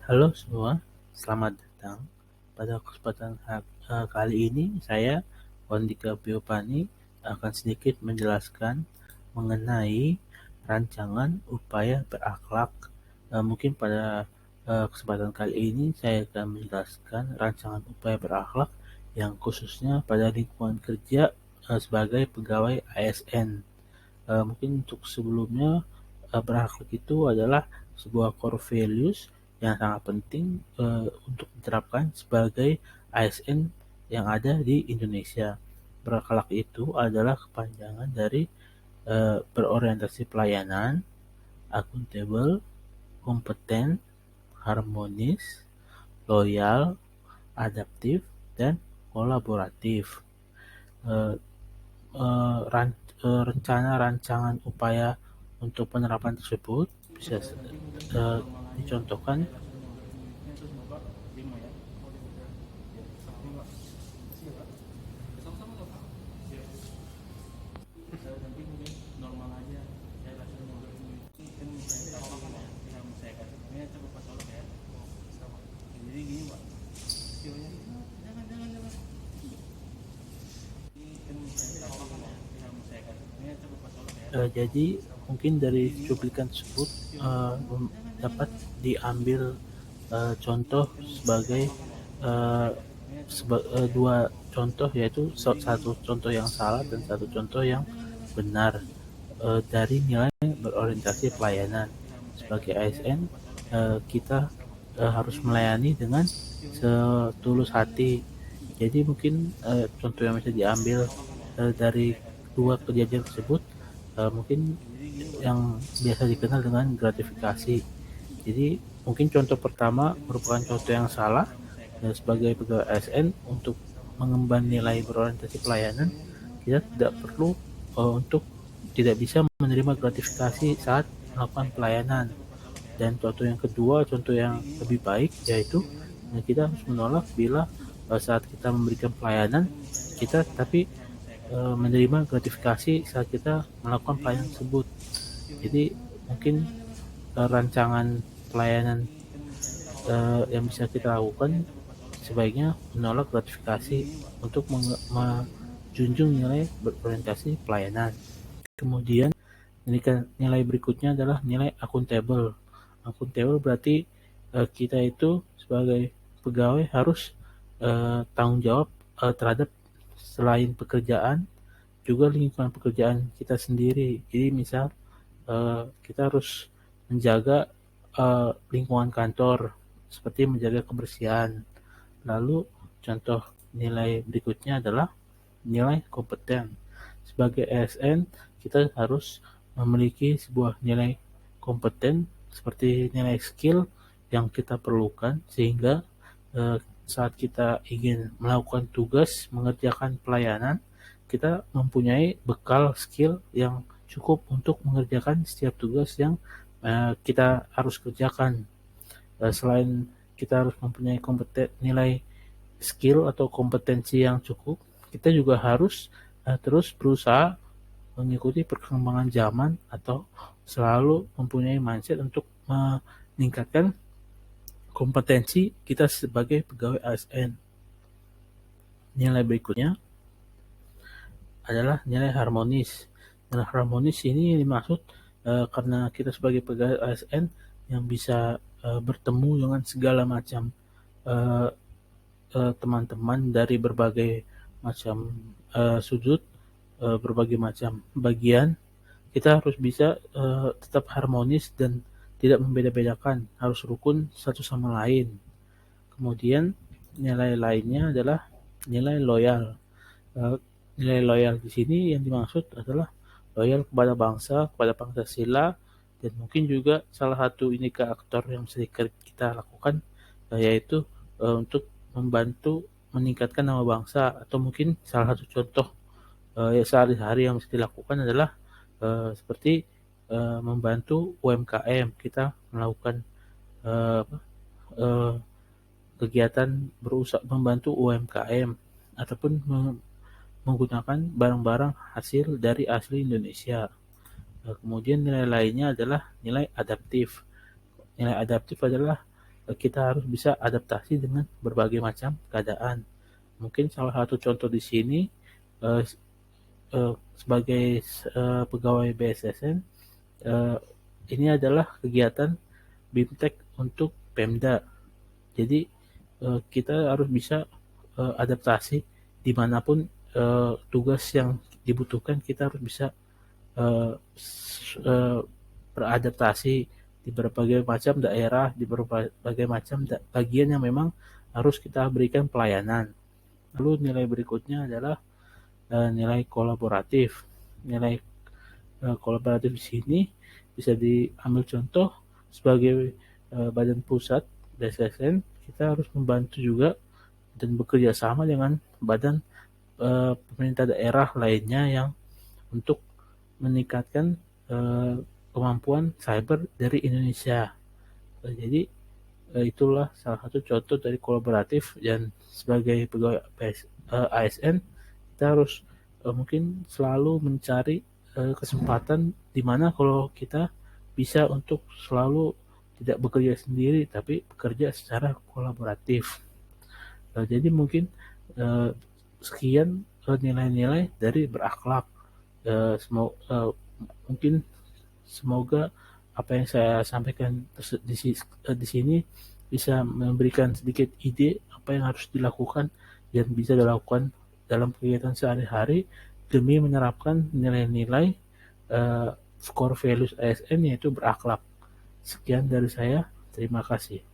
Halo semua, selamat datang. Pada kesempatan kali ini saya, Wandika Biopani, akan sedikit menjelaskan mengenai rancangan upaya berakhlak. Mungkin pada kesempatan kali ini saya akan menjelaskan rancangan upaya berakhlak yang khususnya pada lingkungan kerja sebagai pegawai ASN. Mungkin untuk sebelumnya, berakhlak itu adalah sebuah core values yang sangat penting untuk diterapkan sebagai ASN yang ada di Indonesia. Berakhlak itu adalah kepanjangan dari berorientasi pelayanan, akuntabel, kompeten, harmonis, loyal, adaptif, dan kolaboratif. Eh, Rencana rancangan upaya untuk penerapan tersebut bisa dicontohkan. Jadi mungkin dari cuplikan tersebut dapat diambil contoh sebagai eh, dua contoh, yaitu satu contoh yang salah dan satu contoh yang benar dari nilai berorientasi pelayanan. Sebagai ASN, kita harus melayani dengan setulus hati. Jadi mungkin contoh yang bisa diambil dari dua kejadian tersebut, mungkin yang biasa dikenal dengan gratifikasi. Jadi mungkin contoh pertama merupakan contoh yang salah. Sebagai pegawai ASN, untuk mengemban nilai berorientasi pelayanan, kita tidak perlu untuk tidak bisa menerima gratifikasi saat melakukan pelayanan. Dan contoh yang kedua, contoh yang lebih baik, yaitu kita harus menolak bila saat kita memberikan pelayanan kita tapi menerima gratifikasi saat kita melakukan pelayanan tersebut. Jadi mungkin rancangan pelayanan yang bisa kita lakukan sebaiknya menolak gratifikasi untuk menjunjung nilai berorientasi pelayanan. Kemudian nilai berikutnya adalah nilai akuntabel. Akuntabel berarti kita itu sebagai pegawai harus tanggung jawab terhadap selain pekerjaan juga lingkungan pekerjaan kita sendiri. Jadi misal kita harus menjaga lingkungan kantor seperti menjaga kebersihan. Lalu contoh nilai berikutnya adalah nilai kompeten. Sebagai ASN, kita harus memiliki sebuah nilai kompeten seperti nilai skill yang kita perlukan, sehingga saat kita ingin melakukan tugas mengerjakan pelayanan, kita mempunyai bekal skill yang cukup untuk mengerjakan setiap tugas yang kita harus kerjakan. Selain kita harus mempunyai nilai skill atau kompetensi yang cukup, kita juga harus terus berusaha mengikuti perkembangan zaman atau selalu mempunyai mindset untuk meningkatkan kompetensi kita sebagai pegawai ASN. Nilai berikutnya adalah nilai harmonis. Nilai harmonis ini dimaksud karena kita sebagai pegawai ASN yang bisa bertemu dengan segala macam teman-teman dari berbagai macam sudut, berbagai macam bagian, kita harus bisa tetap harmonis dan tidak membeda-bedakan, harus rukun satu sama lain. Kemudian nilai lainnya adalah nilai loyal. Nilai loyal di sini yang dimaksud adalah loyal kepada bangsa, kepada Pancasila, dan mungkin juga salah satu indikator yang bisa kita lakukan yaitu untuk membantu meningkatkan nama bangsa, atau mungkin salah satu contoh sehari-hari yang bisa dilakukan adalah seperti membantu UMKM. Kita melakukan uh, uh, kegiatan berusaha membantu UMKM ataupun menggunakan barang-barang hasil dari asli Indonesia. Kemudian nilai lainnya adalah nilai adaptif. Nilai adaptif adalah kita harus bisa adaptasi dengan berbagai macam keadaan. Mungkin salah satu contoh di sini, eh, sebagai pegawai BSSN, eh, ini adalah kegiatan BIMTEK untuk Pemda. Jadi kita harus bisa adaptasi dimanapun tugas yang dibutuhkan. Kita harus bisa eh, beradaptasi di berbagai macam daerah, di berbagai macam bagian yang memang harus kita berikan pelayanan. Lalu nilai berikutnya adalah nilai kolaboratif. Nilai kolaboratif di sini bisa diambil contoh sebagai badan pusat BSSN. Kita harus membantu juga dan bekerja sama dengan badan pemerintah daerah lainnya yang untuk meningkatkan kemampuan cyber dari Indonesia. Jadi itulah salah satu contoh dari kolaboratif, dan sebagai pegawai ASN kita harus mungkin selalu mencari kesempatan di mana kalau kita bisa untuk selalu tidak bekerja sendiri tapi bekerja secara kolaboratif. Jadi mungkin uh, sekian nilai-nilai dari berakhlak. Mungkin semoga apa yang saya sampaikan di sini bisa memberikan sedikit ide apa yang harus dilakukan dan bisa dilakukan dalam kegiatan sehari-hari demi menerapkan nilai-nilai core values ASN, yaitu berakhlak. Sekian dari saya, terima kasih.